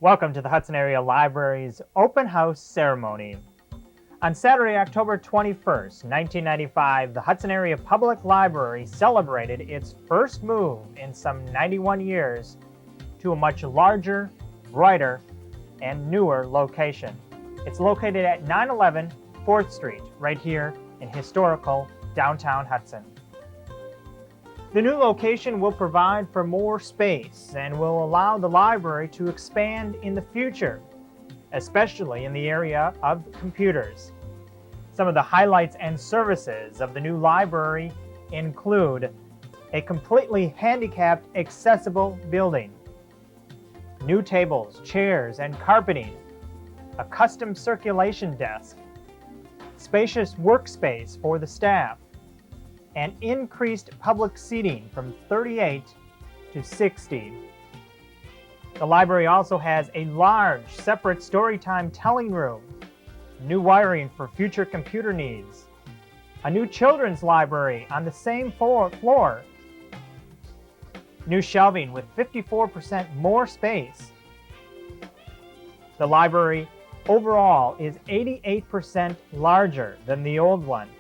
Welcome to the Hudson Area Library's open house ceremony. On Saturday, October 21st, 1995, the Hudson Area Public Library celebrated its first move in some 91 years to a much larger, brighter, and newer location. It's located at 911 4th Street, right here in historical downtown Hudson. The new location will provide for more space and will allow the library to expand in the future, especially in the area of computers. Some of the highlights and services of the new library include a completely handicapped accessible building, new tables, chairs, and carpeting, a custom circulation desk, spacious workspace for the staff, and increased public seating from 38 to 60. The library also has a large, separate storytime telling room, new wiring for future computer needs, a new children's library on the same floor, new shelving with 54% more space. The library overall is 88% larger than the old one.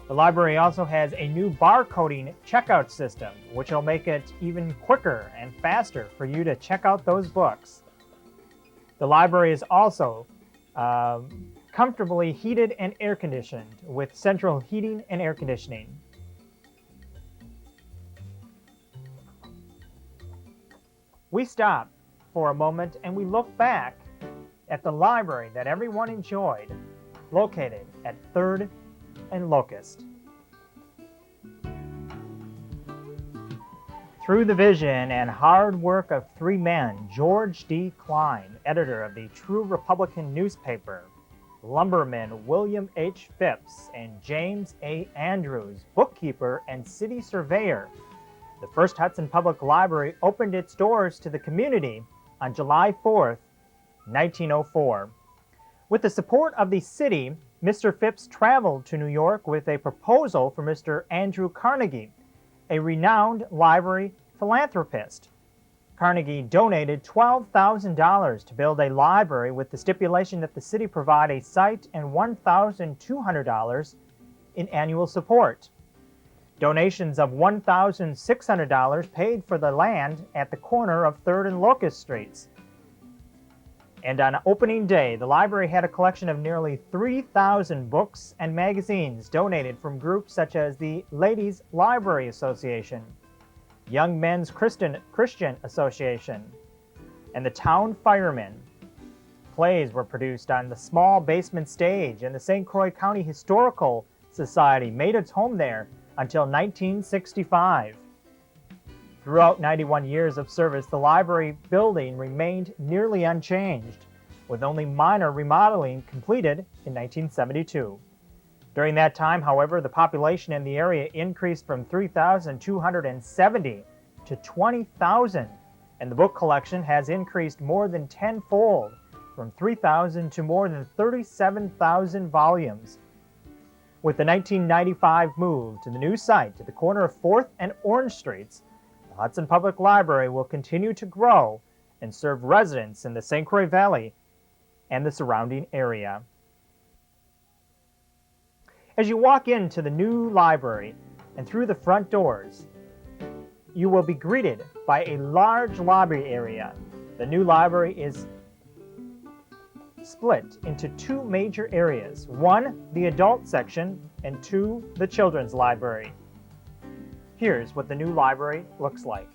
The library also has a new barcoding checkout system, which will make it even quicker and faster for you to check out those books. The library is also comfortably heated and air conditioned with central heating and air conditioning. We stop for a moment and we look back at the library that everyone enjoyed, located at 3rd and Locust. Through the vision and hard work of three men, George D. Klein, editor of the True Republican newspaper, lumberman William H. Phipps, and James A. Andrews, bookkeeper and city surveyor, the first Hudson Public Library opened its doors to the community on July 4th, 1904. With the support of the city, Mr. Phipps traveled to New York with a proposal for Mr. Andrew Carnegie, a renowned library philanthropist. Carnegie donated $12,000 to build a library with the stipulation that the city provide a site and $1,200 in annual support. Donations of $1,600 paid for the land at the corner of 3rd and Locust Streets. And on opening day, the library had a collection of nearly 3,000 books and magazines donated from groups such as the Ladies' Library Association, Young Men's Christian Association, and the Town Firemen. Plays were produced on the small basement stage, and the St. Croix County Historical Society made its home there until 1965. Throughout 91 years of service, the library building remained nearly unchanged, with only minor remodeling completed in 1972. During that time, however, the population in the area increased from 3,270 to 20,000, and the book collection has increased more than tenfold, from 3,000 to more than 37,000 volumes. With the 1995 move to the new site at the corner of 4th and Orange Streets, the Hudson Public Library will continue to grow and serve residents in the St. Croix Valley and the surrounding area. As you walk into the new library and through the front doors, you will be greeted by a large lobby area. The new library is split into two major areas. One, the adult section, and two, the children's library. Here's what the new library looks like.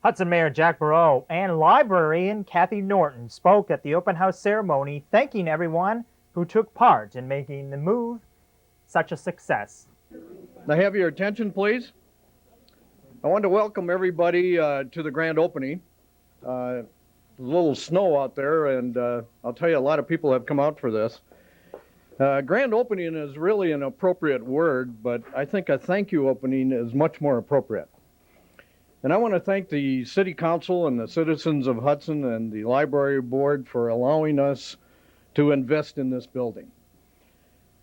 Hudson Mayor Jack Barreau and librarian Kathy Norton spoke at the open house ceremony, thanking everyone who took part in making the move such a success. Now have your attention, please. I want to welcome everybody to the grand opening. There's a little snow out there, and I'll tell you, a lot of people have come out for this. Grand opening is really an appropriate word, but I think a thank you opening is much more appropriate. And I want to thank the City Council and the citizens of Hudson and the Library Board for allowing us to invest in this building.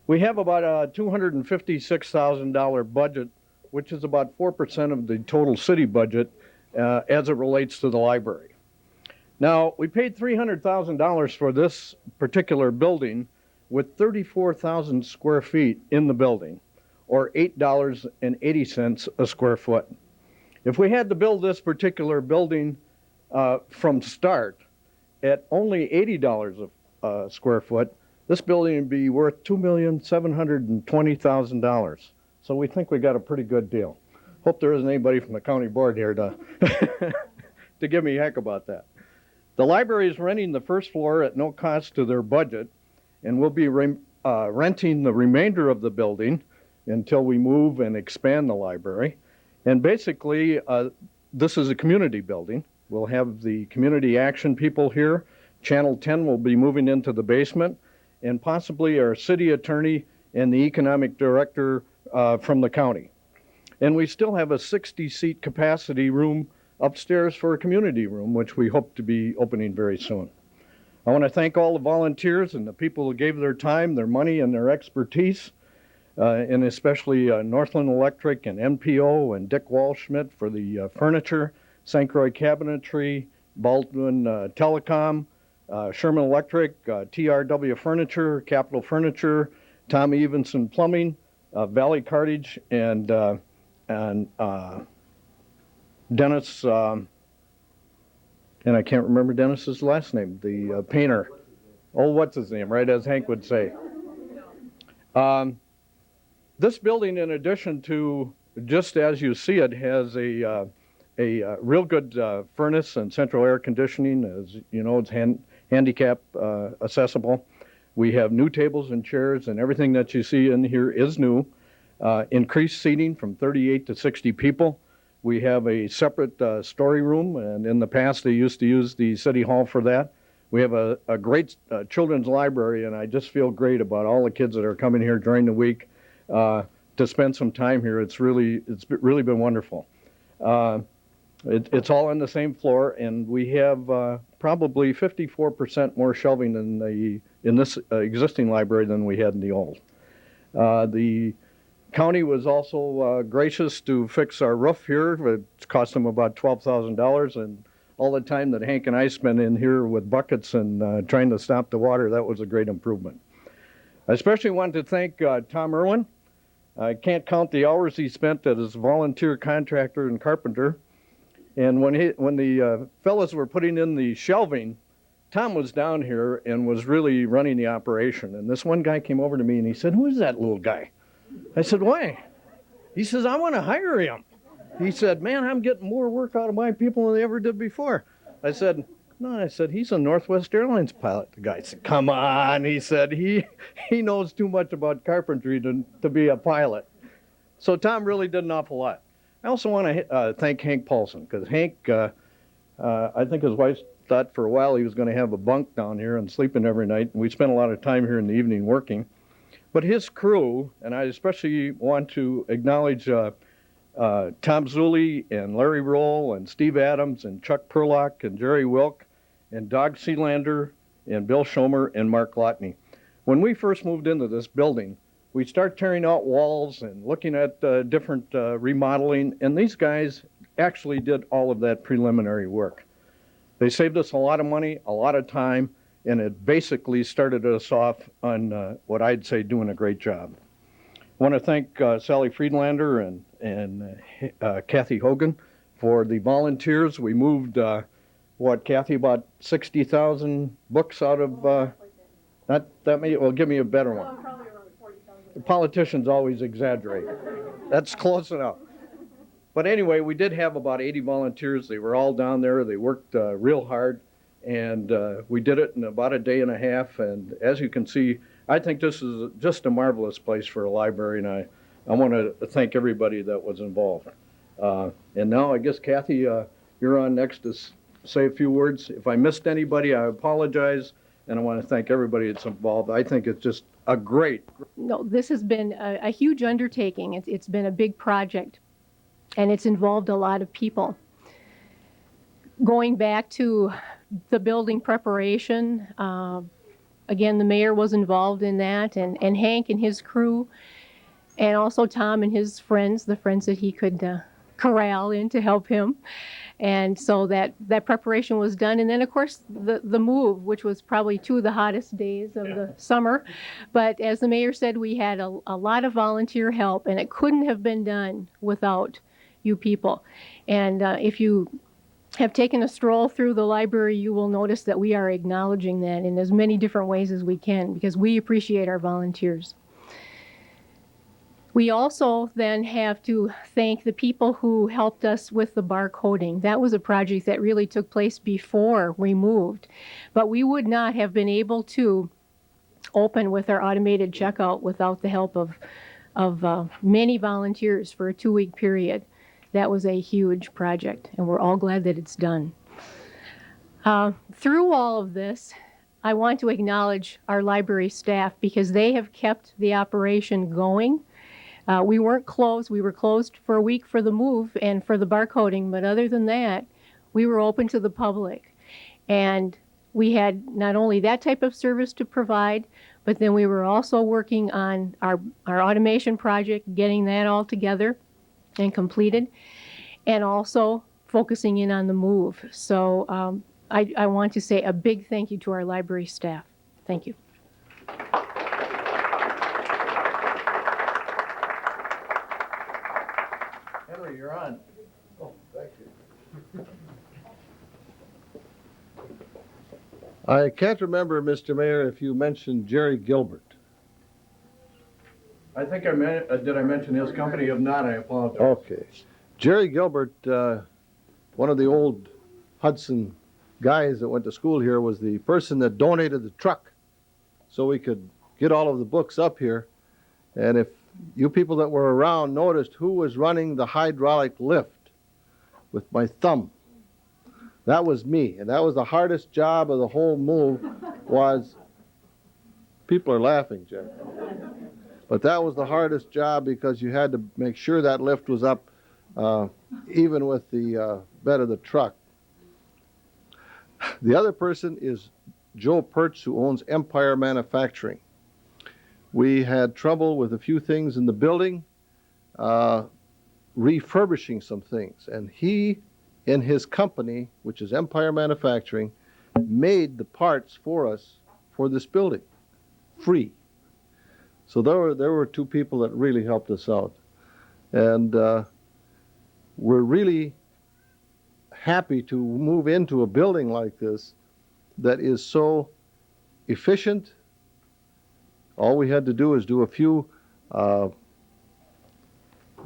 We have about a $256,000 budget, which is about 4% of the total city budget as it relates to the library. Now, we paid $300,000 for this particular building with 34,000 square feet in the building, or $8.80 a square foot. If we had to build this particular building from start at only $80 a square foot, this building would be worth $2,720,000. So we think we got a pretty good deal. Hope there isn't anybody from the county board here to, to give me heck about that. The library is renting the first floor at no cost to their budget, and we'll be renting the remainder of the building until we move and expand the library. And basically, this is a community building. We'll have the community action people here. Channel 10 will be moving into the basement, and possibly our city attorney and the economic director from the county. And we still have a 60-seat capacity room upstairs for a community room, which we hope to be opening very soon. I want to thank all the volunteers and the people who gave their time, their money, and their expertise, and especially Northland Electric and MPO and Dick Walschmidt for the furniture, St. Croix Cabinetry, Baldwin Telecom, Sherman Electric, TRW Furniture, Capital Furniture, Tom Evenson Plumbing, Valley Cartage, and Dennis, and I can't remember Dennis's last name, the painter. Oh, what's his name, right, as Hank would say. This building, in addition to, just as you see it, has a real good furnace and central air conditioning. As you know, it's handicap accessible. We have new tables and chairs, and everything that you see in here is new. Increased seating from 38 to 60 people. We have a separate story room, and in the past they used to use the City Hall for that. We have a great children's library, and I just feel great about all the kids that are coming here during the week to spend some time here. It's really been wonderful. It's all on the same floor, and we have probably 54% more shelving in this existing library than we had in the old. The county was also gracious to fix our roof here. It cost them about $12,000, and all the time that Hank and I spent in here with buckets and trying to stop the water, that was a great improvement. I especially want to thank Tom Irwin. I can't count the hours he spent as a volunteer contractor and carpenter. And when the fellas were putting in the shelving, Tom was down here and was really running the operation. And this one guy came over to me and he said, "Who is that little guy?" I said, "Why?" He says, "I want to hire him." He said, "Man, I'm getting more work out of my people than they ever did before." I said, "No," I said, "He's a Northwest Airlines pilot." The guy said, "Come on," he said, he knows too much about carpentry to be a pilot. So Tom really did an awful lot. I also want to thank Hank Paulson, because Hank, I think his wife thought for a while he was going to have a bunk down here and sleeping every night. And we spent a lot of time here in the evening working. But his crew, and I especially want to acknowledge Tom Zulli and Larry Roll and Steve Adams and Chuck Perlock and Jerry Wilk and Doug Sealander and Bill Schomer and Mark Lotney. When we first moved into this building, we start tearing out walls and looking at different remodeling, and these guys actually did all of that preliminary work. They saved us a lot of money, a lot of time, and it basically started us off on what I'd say doing a great job. I want to thank Sally Friedlander and Kathy Hogan for the volunteers. We moved, Kathy, about 60,000 books out of, not that many, well, give me a better one. Probably around 40,000. The politicians always exaggerate. That's close enough. But anyway, we did have about 80 volunteers. They were all down there. They worked real hard, and we did it in about a day and a half. And as you can see, I think this is just a marvelous place for a library, and I want to thank everybody that was involved. And now I guess, Kathy, you're on next to say a few words. If I missed anybody, I apologize, and I want to thank everybody that's involved. I think it's just a great. No, this has been a huge undertaking. It's been a big project, and it's involved a lot of people. Going back to the building preparation, again, the mayor was involved in that, and Hank and his crew, and also Tom and his friends, the friends that he could corral in to help him. And so that preparation was done. And then, of course, the move, which was probably 2 of the hottest days of the summer. But as the mayor said, we had a lot of volunteer help, and it couldn't have been done without you people. And if you have taken a stroll through the library, you will notice that we are acknowledging that in as many different ways as we can, because we appreciate our volunteers. We also then have to thank the people who helped us with the barcoding. That was a project that really took place before we moved, but we would not have been able to open with our automated checkout without the help of many volunteers for a 2-week period. That was a huge project, and we're all glad that it's done. Through all of this, I want to acknowledge our library staff, because they have kept the operation going. We weren't closed. We were closed for a week for the move and for the barcoding, but other than that, we were open to the public. And we had not only that type of service to provide, but then we were also working on our automation project, getting that all together and completed, and also focusing in on the move. So I want to say a big thank you to our library staff. Thank you. Henry, you're on. Oh, thank you. I can't remember, Mr. Mayor, if you mentioned Jerry Gilbert. I think did I mention his company? If not, I apologize. Okay. Jerry Gilbert, one of the old Hudson guys that went to school here, was the person that donated the truck so we could get all of the books up here. And if you people that were around noticed who was running the hydraulic lift with my thumb, that was me. And that was the hardest job of the whole move. Was people are laughing, Jeff. But that was the hardest job, because you had to make sure that lift was up even with the bed of the truck. The other person is Joe Perch, who owns Empire Manufacturing. We had trouble with a few things in the building, refurbishing some things. And he, in his company, which is Empire Manufacturing, made the parts for us for this building, free. So there were 2 people that really helped us out. And we're really happy to move into a building like this that is so efficient. All we had to do is do a few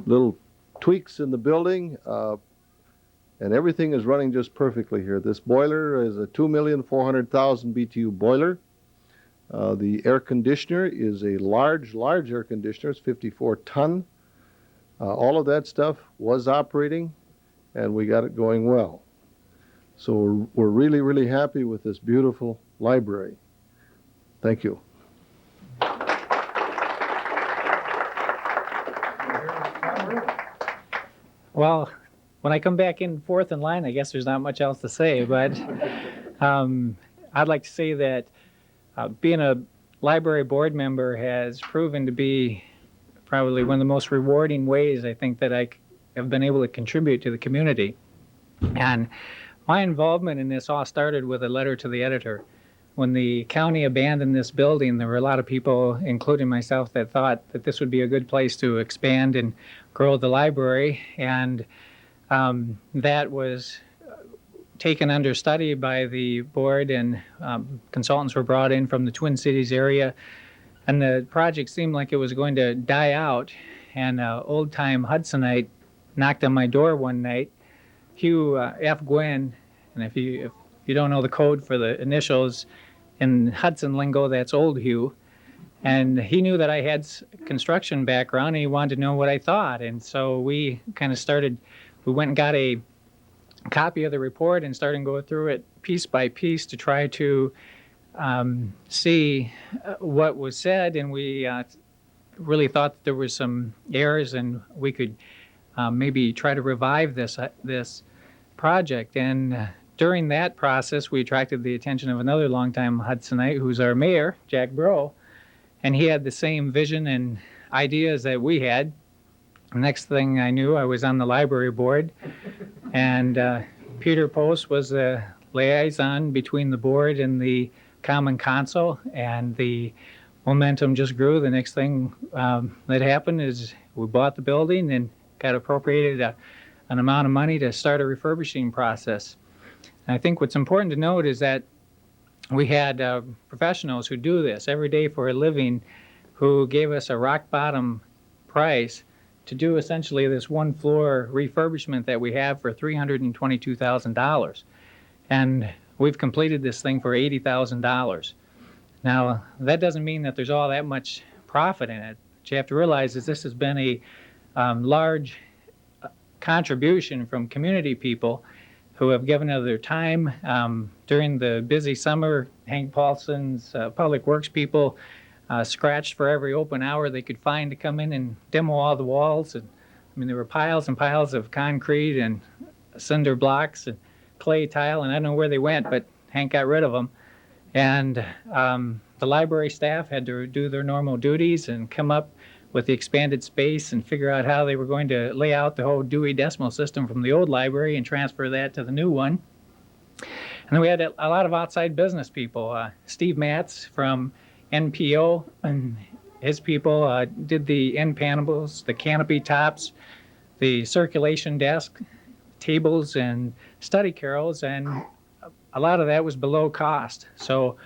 little tweaks in the building, and everything is running just perfectly here. This boiler is a 2,400,000 BTU boiler. The air conditioner is a large air conditioner. It's 54 ton. All of that stuff was operating, and we got it going well. So we're really, really happy with this beautiful library. Thank you. Well, when I come back in fourth in line, I guess there's not much else to say, but I'd like to say that being a library board member has proven to be probably one of the most rewarding ways I think that I have been able to contribute to the community. And my involvement in this all started with a letter to the editor. When the county abandoned this building, there were a lot of people, including myself, that thought that this would be a good place to expand and grow the library. And that was taken under study by the board, and consultants were brought in from the Twin Cities area. And the project seemed like it was going to die out. And old-time Hudsonite knocked on my door one night. Hugh F. Gwynn, and if you don't know the code for the initials, in Hudson lingo, that's Old Hugh. And he knew that I had construction background, and he wanted to know what I thought. And so we kind of started, we went and got a copy of the report and started going through it piece by piece to try to see what was said. And we really thought that there was some errors, and we could maybe try to revive this project. And during that process, we attracted the attention of another longtime Hudsonite, who's our mayor, Jack Bro, and he had the same vision and ideas that we had. The next thing I knew, I was on the library board, and Peter Post was the liaison between the board and the Common Council, and the momentum just grew. The next thing that happened is we bought the building and got appropriated an amount of money to start a refurbishing process. And I think what's important to note is that we had professionals who do this every day for a living, who gave us a rock bottom price to do essentially this one floor refurbishment that we have for $322,000. And we've completed this thing for $80,000. Now, that doesn't mean that there's all that much profit in it. What you have to realize is this has been a large contribution from community people who have given of their time. During the busy summer, Hank Paulson's Public Works people scratched for every open hour they could find to come in and demo all the walls. And I mean, there were piles and piles of concrete and cinder blocks and clay tile, and I don't know where they went, but Hank got rid of them. And the library staff had to do their normal duties and come up with the expanded space and figure out how they were going to lay out the whole Dewey Decimal System from the old library and transfer that to the new one. And then we had a lot of outside business people. Steve Matz from NPO and his people did the end panels, the canopy tops, the circulation desk, tables, and study carrels, and a lot of that was below cost. So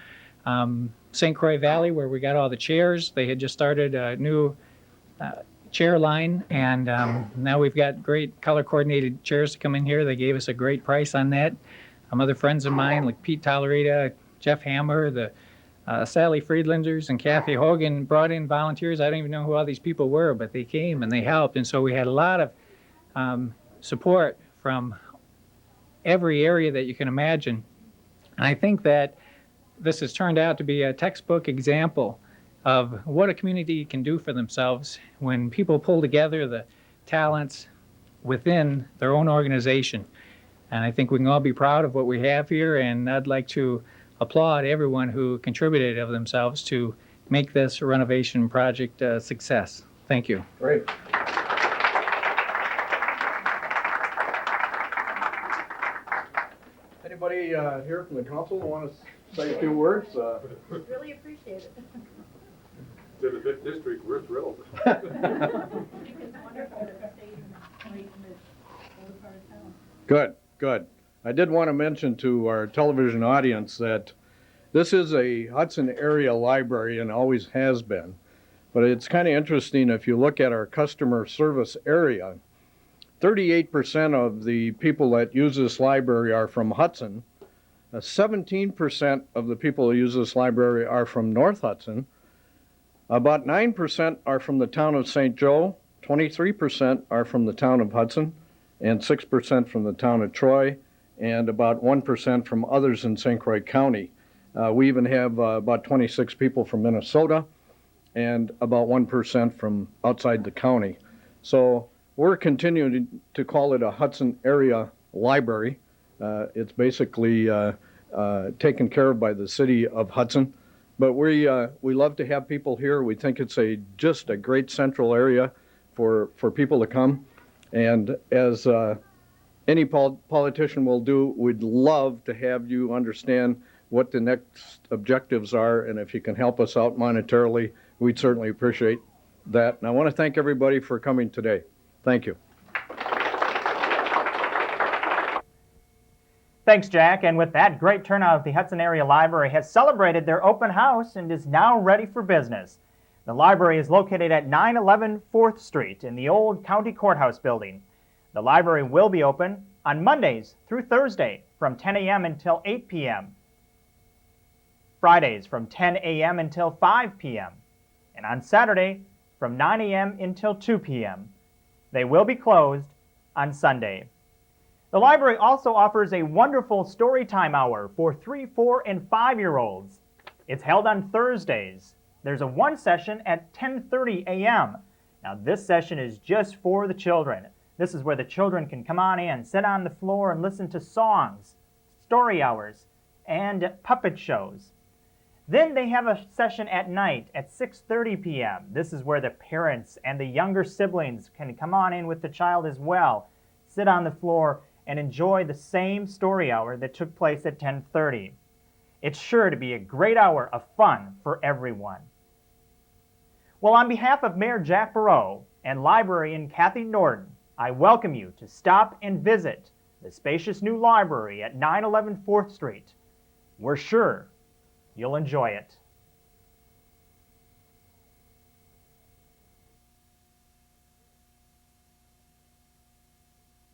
St. Croix Valley, where we got all the chairs, they had just started a new chair line, and now we've got great color-coordinated chairs to come in here. They gave us a great price on that. Other friends of mine, like Pete Tolerita, Jeff Hammer, the Sally Friedlanders, and Kathy Hogan brought in volunteers. I don't even know who all these people were, but they came and they helped, and so we had a lot of support from every area that you can imagine. And I think that this has turned out to be a textbook example of what a community can do for themselves when people pull together the talents within their own organization. And I think we can all be proud of what we have here, and I'd like to applaud everyone who contributed of themselves to make this renovation project a success. Thank you. Great. Anybody here from the council want to say a few words? Really appreciate it. To the 5th District, we're thrilled. Good, good. I did want to mention to our television audience that this is a Hudson Area Library and always has been. But it's kind of interesting if you look at our customer service area, 38% of the people that use this library are from Hudson. 17% of the people who use this library are from North Hudson. About 9% are from the town of St. Joe, 23% are from the town of Hudson, and 6% from the town of Troy, and about 1% from others in St. Croix County. We even have about 26 people from Minnesota and about 1% from outside the county. So we're continuing to call it a Hudson Area Library. It's basically taken care of by the city of Hudson. But we love to have people here. We think it's just a great central area for people to come. And as any politician will do, we'd love to have you understand what the next objectives are. And if you can help us out monetarily, we'd certainly appreciate that. And I want to thank everybody for coming today. Thank you. Thanks, Jack. And with that great turnout, the Hudson Area Library has celebrated their open house and is now ready for business. The library is located at 911 4th Street in the old County Courthouse building. The library will be open on Mondays through Thursday from 10 a.m. until 8 p.m., Fridays from 10 a.m. until 5 p.m., and on Saturday from 9 a.m. until 2 p.m. They will be closed on Sunday. The library also offers a wonderful story time hour for 3, 4, and 5-year-olds. It's held on Thursdays. There's a one session at 10:30 a.m. Now this session is just for the children. This is where the children can come on in, sit on the floor, and listen to songs, story hours, and puppet shows. Then they have a session at night at 6:30 p.m. This is where the parents and the younger siblings can come on in with the child as well, sit on the floor, and enjoy the same story hour that took place at 10:30. It's sure to be a great hour of fun for everyone. Well, on behalf of Mayor Jack Barreau and librarian Kathy Norton, I welcome you to stop and visit the spacious new library at 911 4th Street. We're sure you'll enjoy it.